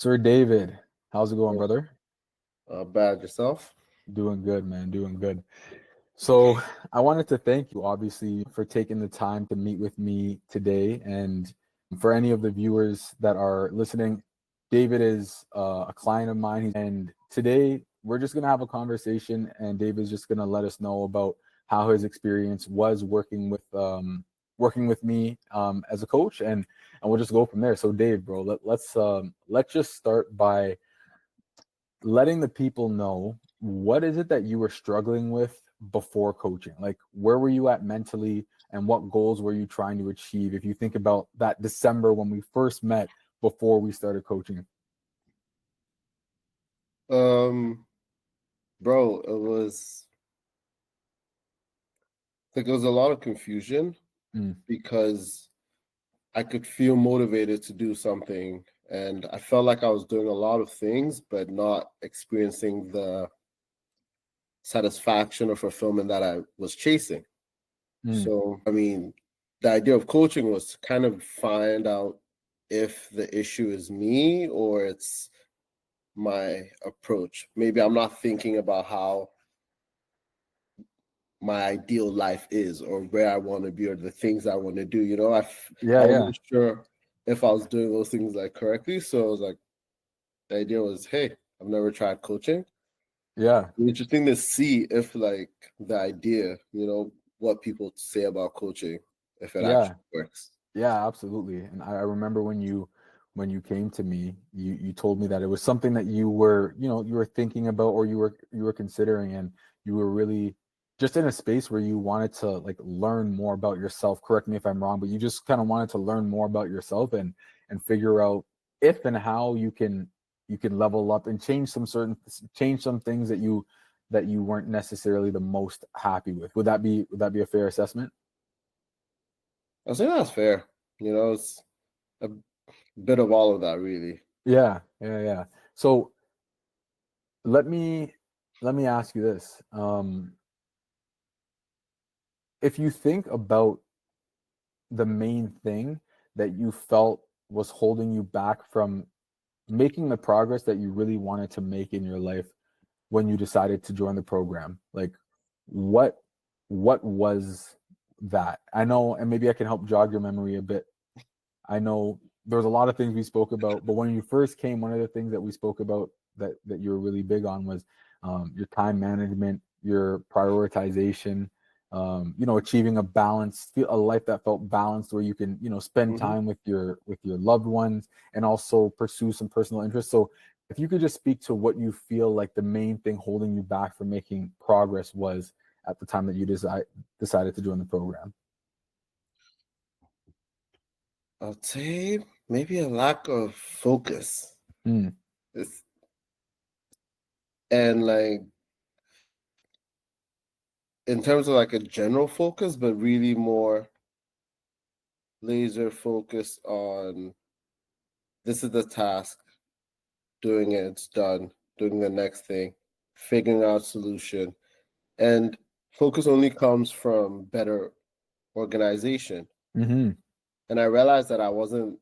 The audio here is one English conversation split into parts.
Sir David, how's it going, Yeah. brother? Bad yourself? Doing good, man. Doing good. So, I wanted to thank you, obviously, for taking the time to meet with me today. And for any of the viewers that are listening, David is a client of mine. And today, we're just going to have a conversation, and David's just going to let us know about how his experience was working with me as a coach, and we'll just go from there. So, Dave, bro, let's just start by letting the people know what is it that you were struggling with before coaching. Like, where were you at mentally, and what goals were you trying to achieve if you think about that December when we first met before we started coaching? Um, Bro, it was a lot of confusion Mm, because I could feel motivated to do something, and I felt like I was doing a lot of things but not experiencing the satisfaction or fulfillment that I was chasing. mm, So, I mean, the idea of coaching was to kind of find out if the issue is me or it's my approach. Maybe I'm not thinking about how my ideal life is or where I want to be or the things I want to do. I yeah, yeah, wasn't sure if I was doing those things like correctly. So I was like, the idea was, hey, I've never tried coaching. yeah, Interesting to see if like the idea, what people say about coaching, if it yeah. actually works. Yeah, absolutely. And I remember when you came to me, you told me that it was something that you were thinking about, or you were considering, and you were really just in a space where you wanted to like learn more about yourself. Correct me if I'm wrong, but you just kind of wanted to learn more about yourself and figure out if and how you can level up and change some things that you weren't necessarily the most happy with. Would that be a fair assessment? I think that's fair. It's a bit of all of that, really. Yeah, yeah, yeah. So let me let me ask you this. If you think about the main thing that you felt was holding you back from making the progress that you really wanted to make in your life when you decided to join the program, like what what was that? I know, and maybe I can help jog your memory a bit. I know there's a lot of things we spoke about, but when you first came, one of the things that we spoke about that you were really big on was your time management, your prioritization, achieving a life that felt balanced, where you can, spend Hmm. time with your loved ones and also pursue some personal interests. So, if you could just speak to what you feel like the main thing holding you back from making progress was at the time that you decided to join the program. I'd say maybe a lack of focus. Mm, It's, and like in terms of like a general focus, but really more laser focused on this is the task, doing it, it's done, doing the next thing, figuring out solution. And focus only comes from better organization. hmm And I realized that I wasn't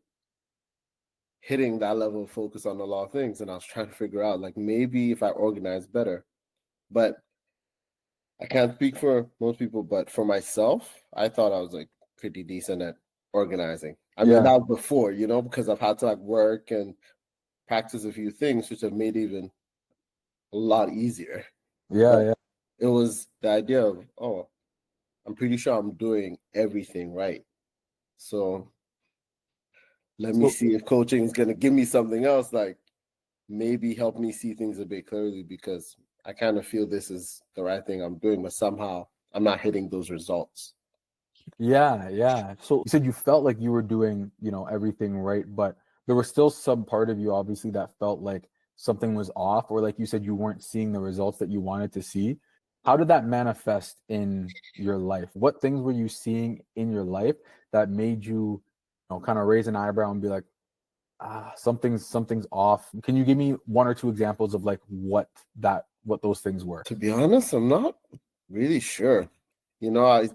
hitting that level of focus on a lot of things. And I was trying to figure out like maybe if I organize better. But I can't speak for most people, but for myself, I thought I was like pretty decent at organizing. I mean, Yeah, that was before, because I've had to like work and practice a few things, which have made it even a lot easier. yeah, But yeah. it was the idea of, oh, I'm pretty sure I'm doing everything right. So let me So see if coaching is going to give me something else, like maybe help me see things a bit clearly because I kind of feel this is the right thing I'm doing, but somehow I'm not hitting those results. yeah, yeah. So you said you felt like you were doing, everything right, but there was still some part of you obviously that felt like something was off, or like you said, you weren't seeing the results that you wanted to see. How did that manifest in your life? What things were you seeing in your life that made you, kind of raise an eyebrow and be like, something's off? Can you give me one or two examples of like what those things were? To be honest, I'm not really sure. You know, I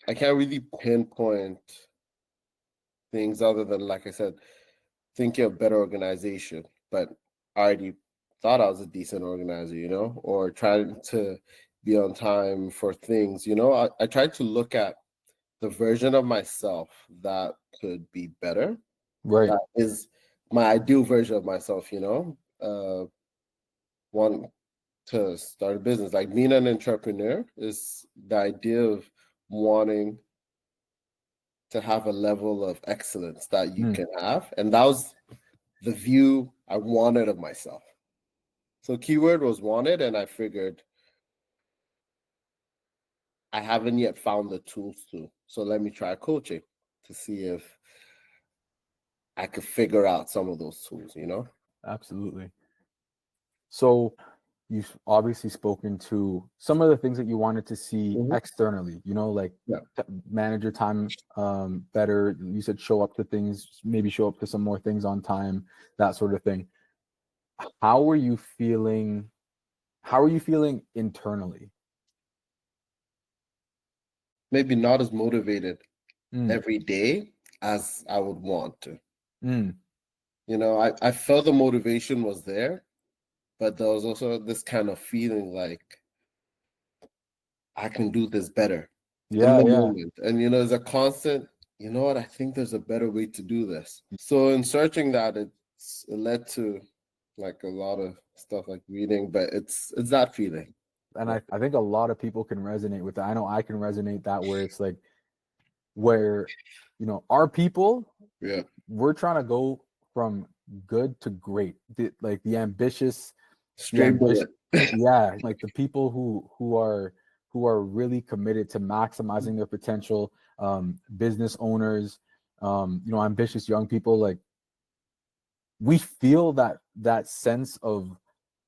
I can't really pinpoint things other than like I said, thinking of better organization, but I already thought I was a decent organizer, or trying to be on time for things. I tried to look at the version of myself that could be better. Right. That is my ideal version of myself, want to start a business. Like being an entrepreneur is the idea of wanting to have a level of excellence that you can have. And that was the view I wanted of myself. So keyword was wanted, and I figured I haven't yet found the tools to. So let me try coaching to see if I could figure out some of those tools, Absolutely. So you've obviously spoken to some of the things that you wanted to see externally, like manage your time better. You said show up to things, maybe show up to some more things on time, that sort of thing. How are you feeling? How are you feeling internally? Maybe not as motivated every day as I would want to. I felt the motivation was there, but there was also this kind of feeling like I can do this better in the moment. And there's a constant, I think there's a better way to do this. So in searching that, it led to like a lot of stuff like reading, but it's that feeling. And I think a lot of people can resonate with that. I know I can resonate that, where it's like, where our people, we're trying to go from good to great, like the ambitious, yeah, like the people who are really committed to maximizing their potential, business owners, ambitious young people. Like, we feel that sense of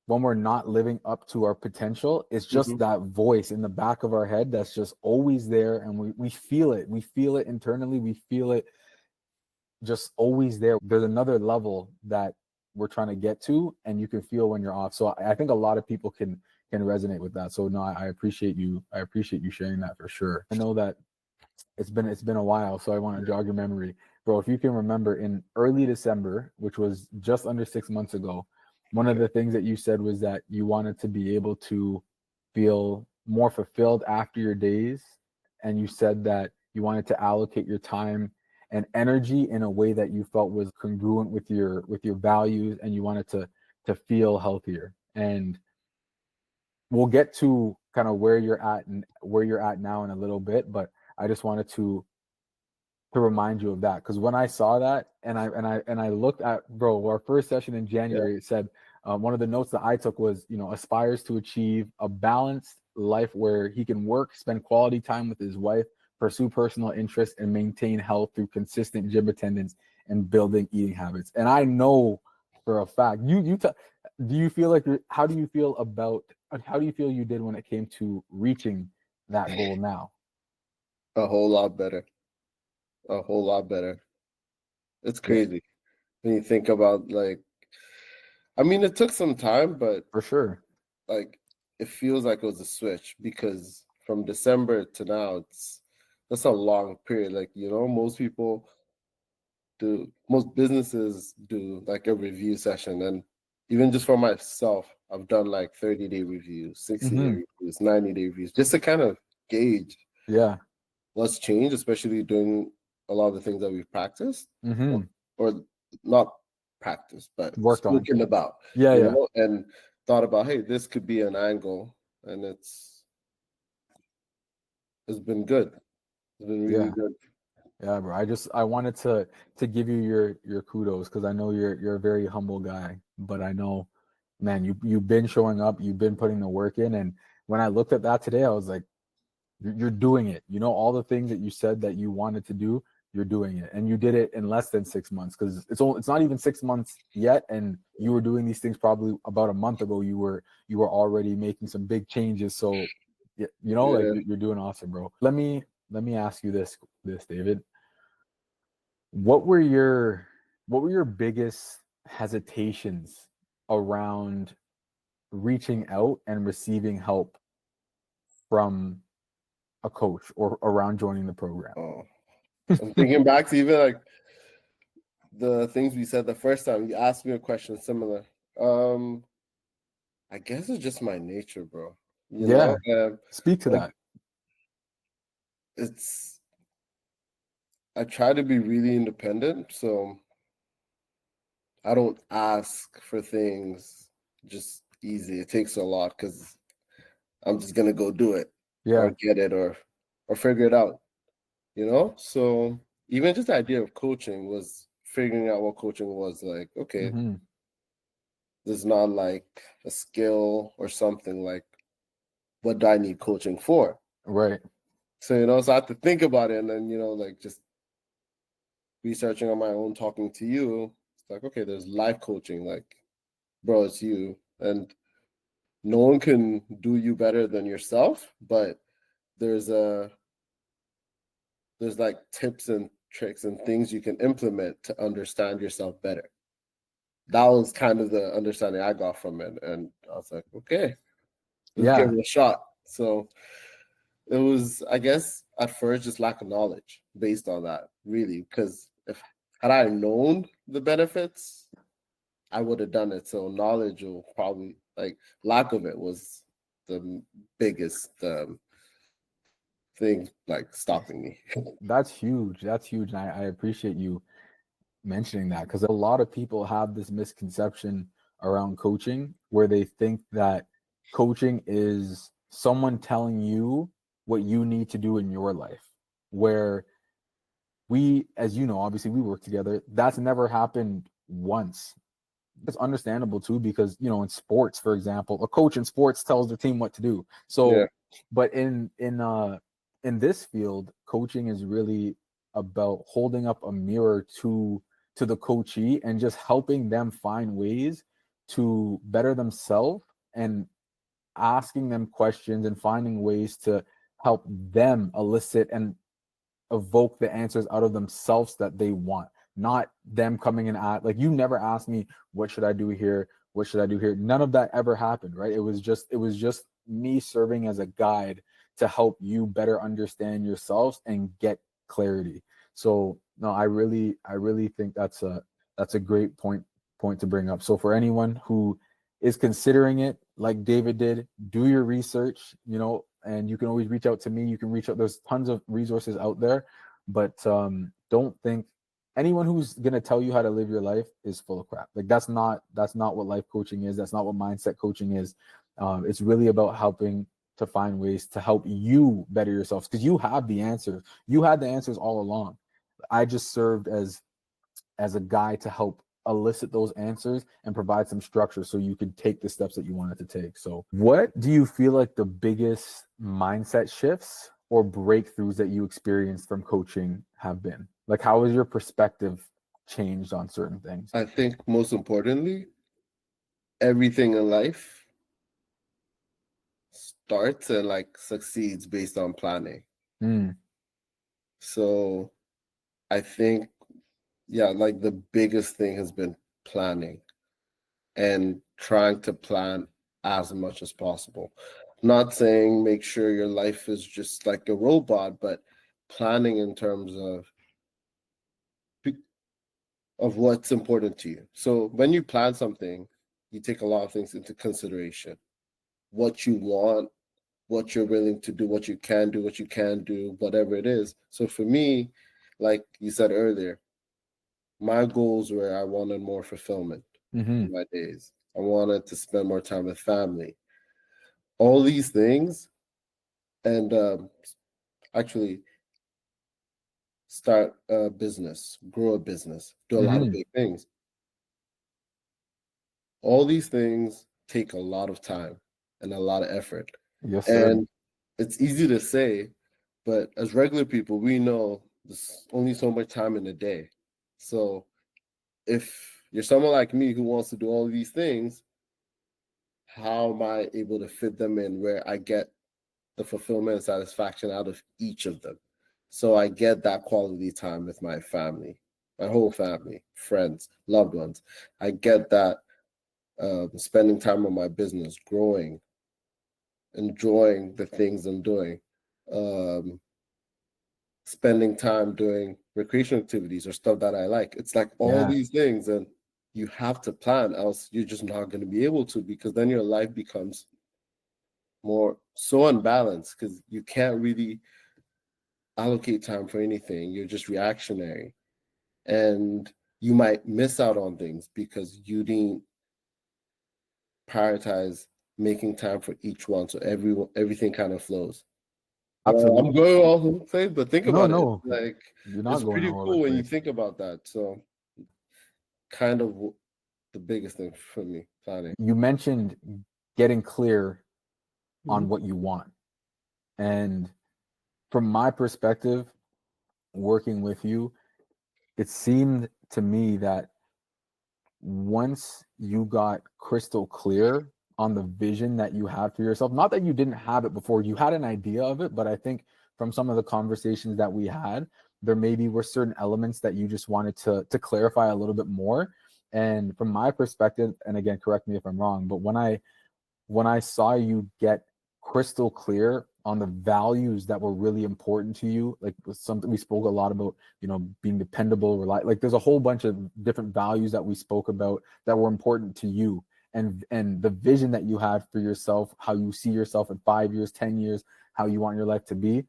when we're not living up to our potential. It's just that voice in the back of our head that's just always there, and we feel it. We feel it internally. We feel it just always there. There's another level that we're trying to get to, and you can feel when you're off. So I think a lot of people can resonate with that. So no, I appreciate you. I appreciate you sharing that for sure. I know that it's been a while, so I want to jog your memory, bro. If you can remember, in early December, which was just under 6 months ago, one of the things that you said was that you wanted to be able to feel more fulfilled after your days, and you said that you wanted to allocate your time and energy in a way that you felt was congruent with your values, and you wanted to feel healthier. And we'll get to kind of where you're at now in a little bit, but I just wanted to remind you of that, because when I saw that, and I looked at, bro, our first session in January, it said, one of the notes that I took was, aspires to achieve a balanced life where he can work, spend quality time with his wife, pursue personal interests, and maintain health through consistent gym attendance and building eating habits. And I know for a fact, do you feel like how do you feel you did when it came to reaching that goal now? A whole lot better. A whole lot better. It's crazy when you think about, like, I mean, it took some time, but for sure, like, it feels like it was a switch, because from December to now, that's a long period. Like, most businesses do like a review session, and even just for myself, I've done like 30-day reviews, 60-day reviews, 90-day reviews, just to kind of gauge what's changed, especially doing a lot of the things that we've practiced, or not practiced, but worked spoken about, and thought about, hey, this could be an angle, and it's been good. It's been really good. Yeah, bro. I wanted to give you your kudos, because I know you're a very humble guy, but I know, man, you've been showing up, you've been putting the work in, and when I looked at that today, I was like, you're doing it. All the things that you said that you wanted to do, you're doing it, and you did it in less than 6 months, because it's not even 6 months yet, and you were doing these things probably about a month ago. You were already making some big changes. So, like, you're doing awesome, bro. Let me ask you this, David. What were your biggest hesitations around reaching out and receiving help from a coach, or around joining the program? Oh, I'm thinking back to even like the things we said the first time. You asked me a question similar. Um, I guess it's just my nature, bro. You know, Yeah. Speak to like that. it's I try to be really independent, so I don't ask for things just easy. It takes a lot because I'm just gonna go do it or Yeah. get it or figure it out. You know, so even just the idea of coaching was figuring out what coaching was like. Okay, Hmm. this is not like a skill or something like what do I need coaching for? Right. So, you know, so I have to think about it and then, you know, like just researching on my own, talking to you. It's like, okay, there's life coaching, like, bro, it's you. And no one can do you better than yourself, but there's a there's like tips and tricks and things you can implement to understand yourself better. That was kind of the understanding I got from it. And I was like, okay, let's give Yeah. it a shot. So it was, I guess, at first just lack of knowledge based on that, really, because if had I known the benefits, I would have done it. So knowledge will probably like lack of it was the biggest thing like stopping me. That's huge. That's huge. And I appreciate you mentioning that because a lot of people have this misconception around coaching where they think that coaching is someone telling you what you need to do in your life. Where we, as you know, obviously we work together. That's never happened once. It's understandable too because in sports, for example, a coach in sports tells their team what to do. Yeah, So, but in this field, coaching is really about holding up a mirror to the coachee and just helping them find ways to better themselves and asking them questions and finding ways to help them elicit and evoke the answers out of themselves that they want, not them coming in at like you never asked me what should I do here, what should I do here. None of that ever happened, right? It was just me serving as a guide to help you better understand yourselves and get clarity. So no, I really think that's a great point to bring up. So for anyone who is considering it, like David did, do your research, and you can always reach out to me. You can reach out. There's tons of resources out there, but don't think anyone who's gonna tell you how to live your life is full of crap. Like that's not what life coaching is. That's not what mindset coaching is. It's really about helping to find ways to help you better yourselves because you have the answers. You had the answers all along. I just served as a guy to help elicit those answers and provide some structure so you could take the steps that you wanted to take. So, what do you feel like the biggest mindset shifts or breakthroughs that you experienced from coaching have been? Like, how has your perspective changed on certain things? I think most importantly, everything in life starts and like succeeds based on planning. Mm, So I think, yeah, like the biggest thing has been planning and trying to plan as much as possible. Not saying make sure your life is just like a robot, but planning in terms of what's important to you. So when you plan something, you take a lot of things into consideration. What you want, what you're willing to do, what you can do, what you can do, whatever it is. So for me, like you said earlier, my goals were I wanted more fulfillment mm-hmm, in my days. I wanted to spend more time with family. All these things, and actually start a business, grow a business, do a lot of mm-hmm. big things. All these things take a lot of time and a lot of effort. Yes, sir. And it's easy to say, but as regular people, we know there's only so much time in a day. So if you're someone like me who wants to do all these things, how am I able to fit them in where I get the fulfillment and satisfaction out of each of them? So I get that quality time with my family, my whole family, friends, loved ones. I get that spending time on my business, growing, enjoying the things I'm doing, um, spending time doing recreational activities or stuff that I like. It's like all these things, and you have to plan, else you're just not going to be able to, because then your life becomes more so unbalanced because you can't really allocate time for anything. You're just reactionary, and you might miss out on things because you didn't prioritize making time for each one. So everything kind of flows. Absolutely. I'm going all over the place, but think about it. No, Like, you're not it's going pretty all over cool the when you place. think about that. So, kind of the biggest thing for me, planning. You mentioned getting clear on Mhm. what you want. And from my perspective, working with you, it seemed to me that once you got crystal clear on the vision that you had for yourself, not that you didn't have it before, you had an idea of it, but I think from some of the conversations that we had, there maybe were certain elements that you just wanted to clarify a little bit more. And from my perspective, and again, correct me if I'm wrong, but when I saw you get crystal clear on the values that were really important to you, like something we spoke a lot about, being dependable, like there's a whole bunch of different values that we spoke about that were important to you, and the vision that you had for yourself, how you see yourself in 5 years, 10 years, how you want your life to be.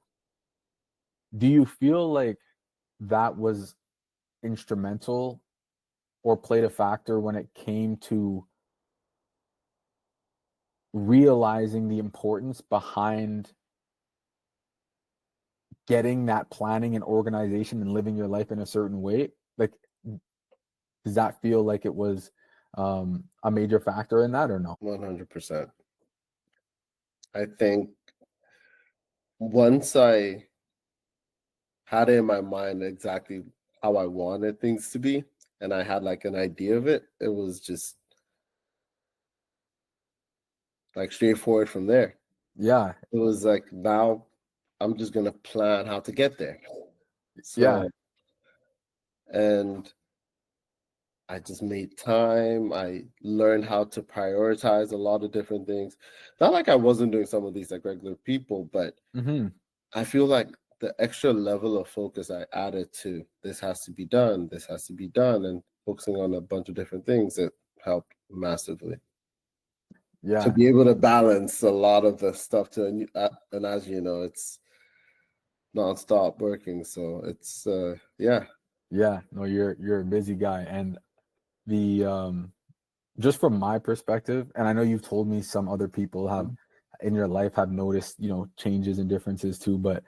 Do you feel like that was instrumental or played a factor when it came to realizing the importance behind getting that planning and organization and living your life in a certain way? Like, does that feel like it was a major factor in that, or no? 100%. I think once I had it in my mind exactly how I wanted things to be, and I had like an idea of it, it was just like straightforward from there. Yeah, It was like, now I'm just gonna plan how to get there. yeah. So, and I just made time. I learned how to prioritize a lot of different things. Not like I wasn't doing some of these like regular people, but Mm-hmm. I feel like the extra level of focus I added to this has to be done, this has to be done, and focusing on a bunch of different things, it helped massively to Yeah, be able to balance a lot of the stuff to, and as you know, it's nonstop working. So it's yeah. yeah. No, you're a busy guy, and the just from my perspective, and I know you've told me some other people have in your life have noticed, changes and differences too, but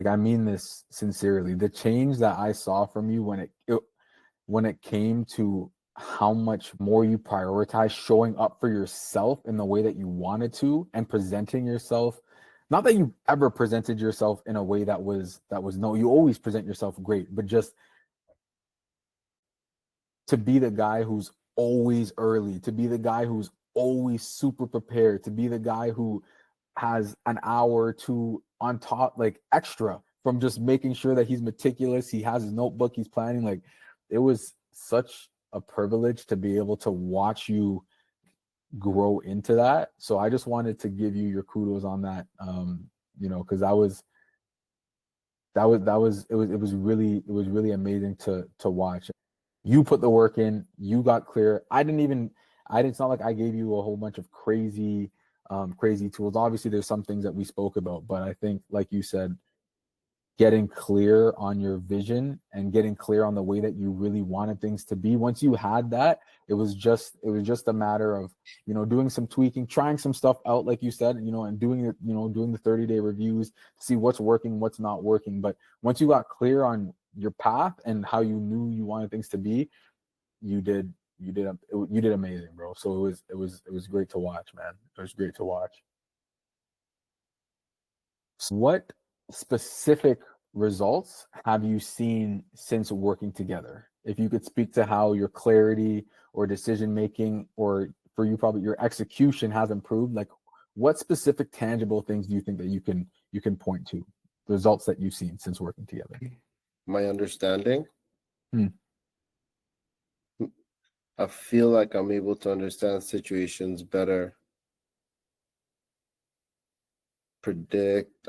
like, I mean this sincerely. The change that I saw from you when it came to how much more you prioritize showing up for yourself in the way that you wanted to and presenting yourself, not that you ever presented yourself in a way that was no, you always present yourself great, but just to be the guy who's always early, to be the guy who's always super prepared, to be the guy who has an hour or two on top, like extra, from just making sure that he's meticulous, he has his notebook, he's planning. Like, it was such a privilege to be able to watch you grow into that. So I just wanted to give you your kudos on that. Because it was really amazing to watch. You put the work in, you got clear. It's not like I gave you a whole bunch of crazy tools. Obviously there's some things that we spoke about, but I think, like you said, getting clear on your vision and getting clear on the way that you really wanted things to be. Once you had that, it was just a matter of, doing some tweaking, trying some stuff out, like you said, and doing the 30-day reviews to see what's working, what's not working. But once you got clear on your path and how you knew you wanted things to be, you did amazing, bro. So it was great to watch, man. It was great to watch. So what specific results have you seen since working together? If you could speak to how your clarity or decision making, or for you probably your execution, has improved, like what specific tangible things do you think that you can point to, results that you've seen since working together? My understanding, Hmm. I feel like I'm able to understand situations better, predict,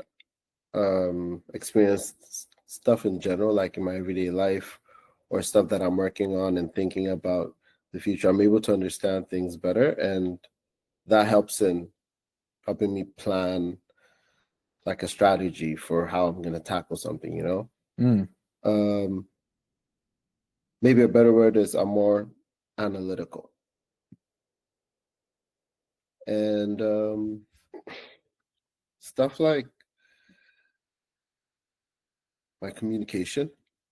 experience stuff in general, like in my everyday life or stuff that I'm working on and thinking about the future, I'm able to understand things better. And that helps in helping me plan like a strategy for how I'm going to tackle something, you know? Mm. Maybe a better word is I'm more analytical. And stuff like my communication,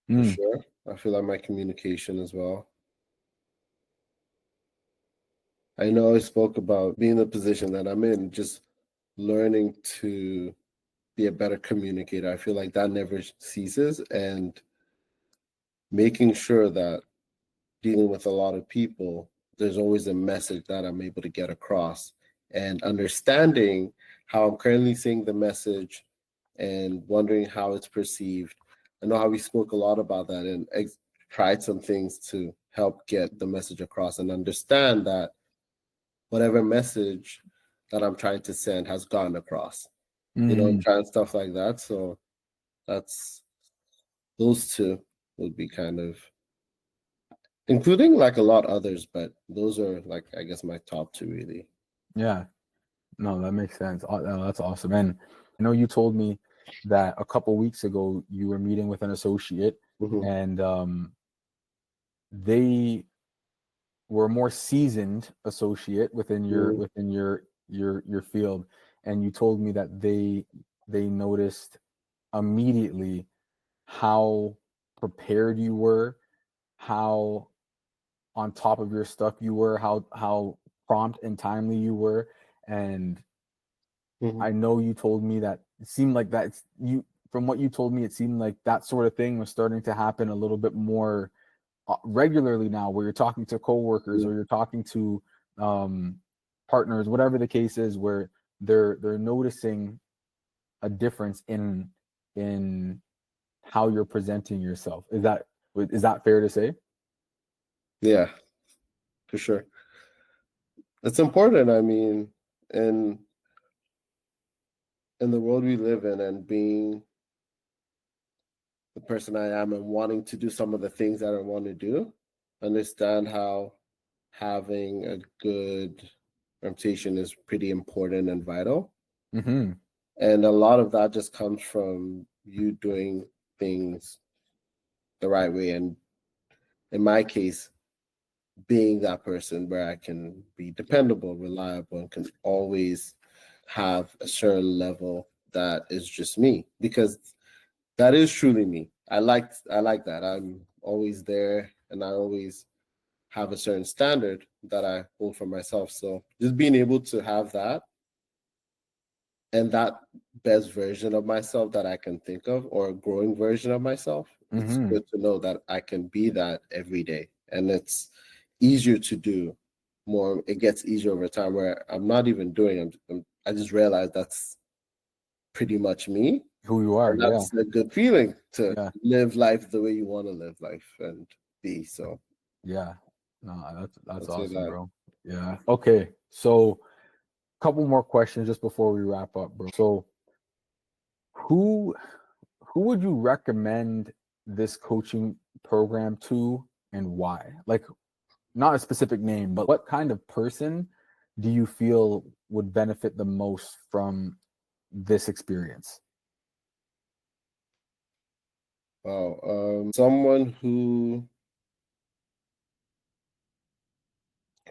for Mm. sure. I feel like my communication as well. I know I spoke about being in the position that I'm in, just learning to be a better communicator. I feel like that never ceases, and making sure that dealing with a lot of people, there's always a message that I'm able to get across, and understanding how I'm currently seeing the message and wondering how it's perceived. I know how we spoke a lot about that and tried some things to help get the message across and understand that whatever message that I'm trying to send has gone across, Mm. trying stuff like that. So that's those two would be kind of, including like a lot others, but those are like, I guess, my top two really. Yeah. No, that makes sense. That's awesome. And I know you told me that a couple weeks ago you were meeting with an associate, Mm-hmm. and they were a more seasoned associate within your Mm-hmm. within your field, and you told me that they noticed immediately how prepared you were, how on top of your stuff you were, how prompt and timely you were. And Mm-hmm. I know you told me that it seemed like that you from what you told me, it seemed like that sort of thing was starting to happen a little bit more regularly now, where you're talking to coworkers or you're talking to um, partners, whatever the case is, where they're noticing a difference in how you're presenting yourself. Is that fair to say? Yeah, for sure. It's important. I mean, in in the world we live in, and being the person I am and wanting to do some of the things that I want to do, understand how having a good reputation is pretty important and vital. Mm-hmm. And a lot of that just comes from you doing things the right way. And in my case, being that person where I can be dependable, reliable, and can always have a certain level that is just me, because that is truly me. I like that. I'm always there, and I always have a certain standard that I hold for myself. So just being able to have that, and that best version of myself that I can think of, or a growing version of myself, it's Mm-hmm. good to know that I can be that every day. And it's easier to do more. It gets easier over time, where I'm not even doing, I just realize that's pretty much me. Who you are, And yeah. that's a good feeling, to Yeah. live life the way you want to live life and be. So Yeah. No, that's I'd say awesome, that. bro. Yeah. Okay. So couple more questions just before we wrap up, bro. So who who would you recommend this coaching program to, and why? Like, not a specific name, but what kind of person do you feel would benefit the most from this experience? Wow. Someone who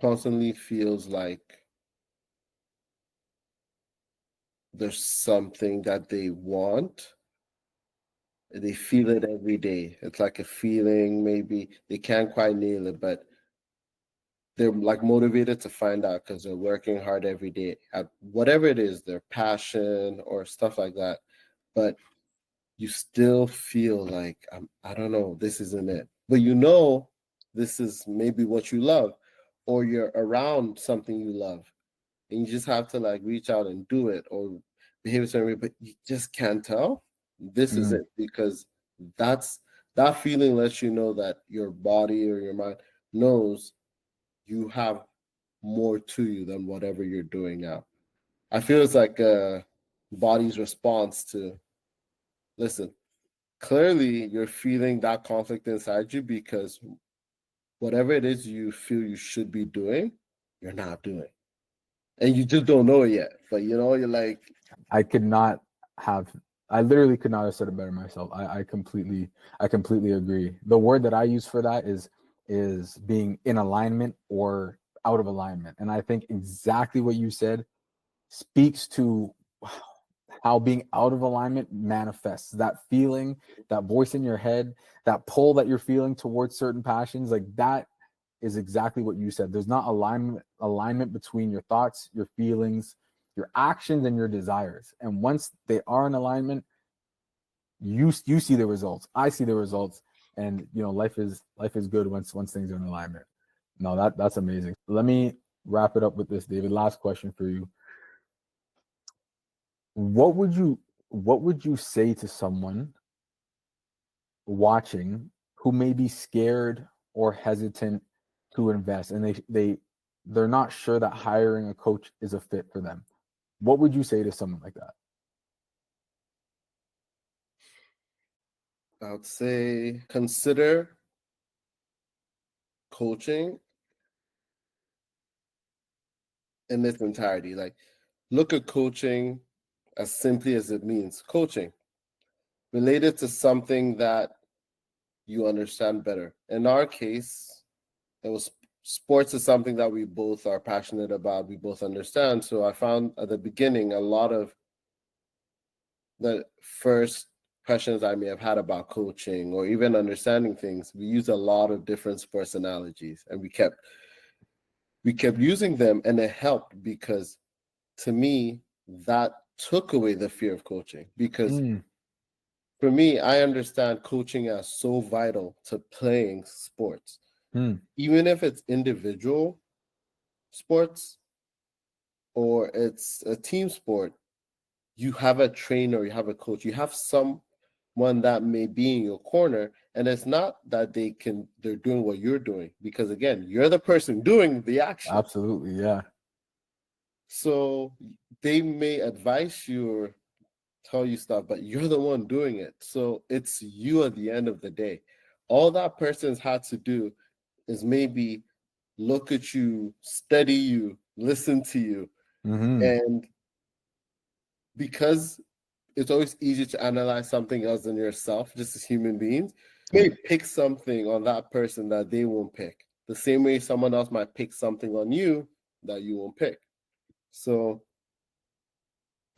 constantly feels like there's something that they want. They feel it every day. It's like a feeling, maybe they can't quite nail it, but they're like motivated to find out, because they're working hard every day at whatever it is, their passion or stuff like that. But you still feel like, I don't know, this isn't it. But this is maybe what you love, or you're around something you love, and you just have to like reach out and do it, or behave a certain way, but you just can't tell. This is Mm, it, because that's that feeling lets you know that your body or your mind knows you have more to you than whatever you're doing now. I feel it's like a body's response to, listen, clearly you're feeling that conflict inside you because whatever it is you feel you should be doing, you're not doing. And you just don't know it yet. But you're like, I could not have. I literally could not have said it better myself. I completely agree. The word that I use for that is being in alignment or out of alignment. And I think exactly what you said speaks to how being out of alignment manifests. That feeling, that voice in your head, that pull that you're feeling towards certain passions, like that is exactly what you said. There's not alignment between your thoughts, your feelings, your actions, and your desires. And once they are in alignment, you see the results. I see the results, and life is good once things are in alignment. No, that's amazing. Let me wrap it up with this, David. Last question for you. What would you say to someone watching who may be scared or hesitant to invest, and they're not sure that hiring a coach is a fit for them? What would you say to someone like that? I would say consider coaching in its entirety. Like, look at coaching as simply as it means coaching, related to something that you understand better. In our case, it was sports is something that we both are passionate about, we both understand. So I found at the beginning a lot of the first questions I may have had about coaching or even understanding things, we used a lot of different sports analogies, and we kept using them, and it helped because to me that took away the fear of coaching. Because for me, I understand coaching as so vital to playing sports. Even if it's individual sports or it's a team sport, you have a trainer, you have a coach, you have someone that may be in your corner. And it's not that they're doing what you're doing, because again, you're the person doing the action. Absolutely, yeah. So they may advise you or tell you stuff, but you're the one doing it. So it's you at the end of the day. All that person's had to do is maybe look at you, study you, listen to you. And because it's always easy to analyze something else than yourself, just as human beings, you may pick something on that person that they won't pick. The same way someone else might pick something on you that you won't pick. So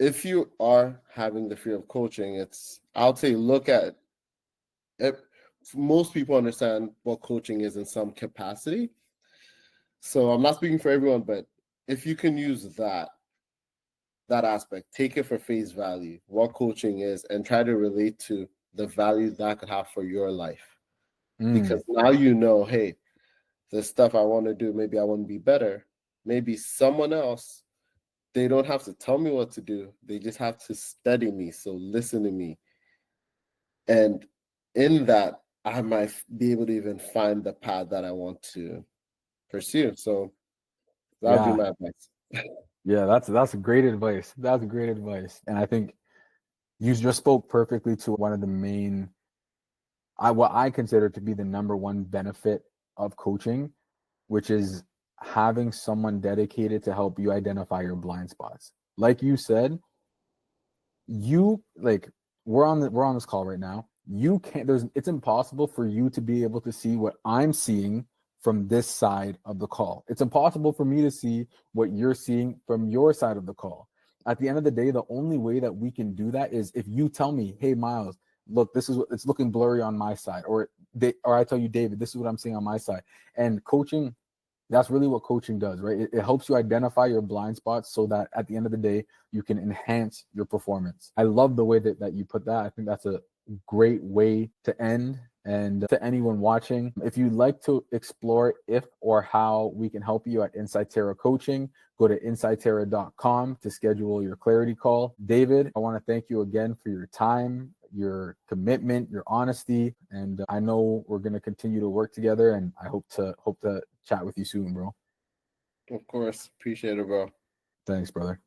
if you are having the fear of coaching, I'll say look at it. Most people understand what coaching is in some capacity. So I'm not speaking for everyone, but if you can use that aspect, take it for face value, what coaching is, and try to relate to the value that could have for your life. Because now hey, the stuff I want to do, maybe I want to be better. Maybe someone else, they don't have to tell me what to do. They just have to study me. So listen to me. And in that, I might be able to even find the path that I want to pursue. So that would be my advice. Yeah, that's great advice. That's great advice. And I think you just spoke perfectly to one of the main, what I consider to be the number one benefit of coaching, which is having someone dedicated to help you identify your blind spots. Like you said, we're on this call right now. You can't, it's impossible for you to be able to see what I'm seeing from this side of the call. It's impossible for me to see what you're seeing from your side of the call. At the end of the day, the only way that we can do that is if you tell me, hey, Myles, look, this is what it's looking blurry on my side, or I tell you, David, this is what I'm seeing on my side. And coaching, that's really what coaching does, right? It helps you identify your blind spots so that at the end of the day, you can enhance your performance. I love the way that you put that. I think that's a great way to end. And to anyone watching, if you'd like to explore if or how we can help you at Insytera Coaching, go to insytera.com to schedule your clarity call. David, I want to thank you again for your time, your commitment, your honesty, and I know we're going to continue to work together, and I hope to chat with you soon, bro. Of course. Appreciate it, bro. Thanks, brother.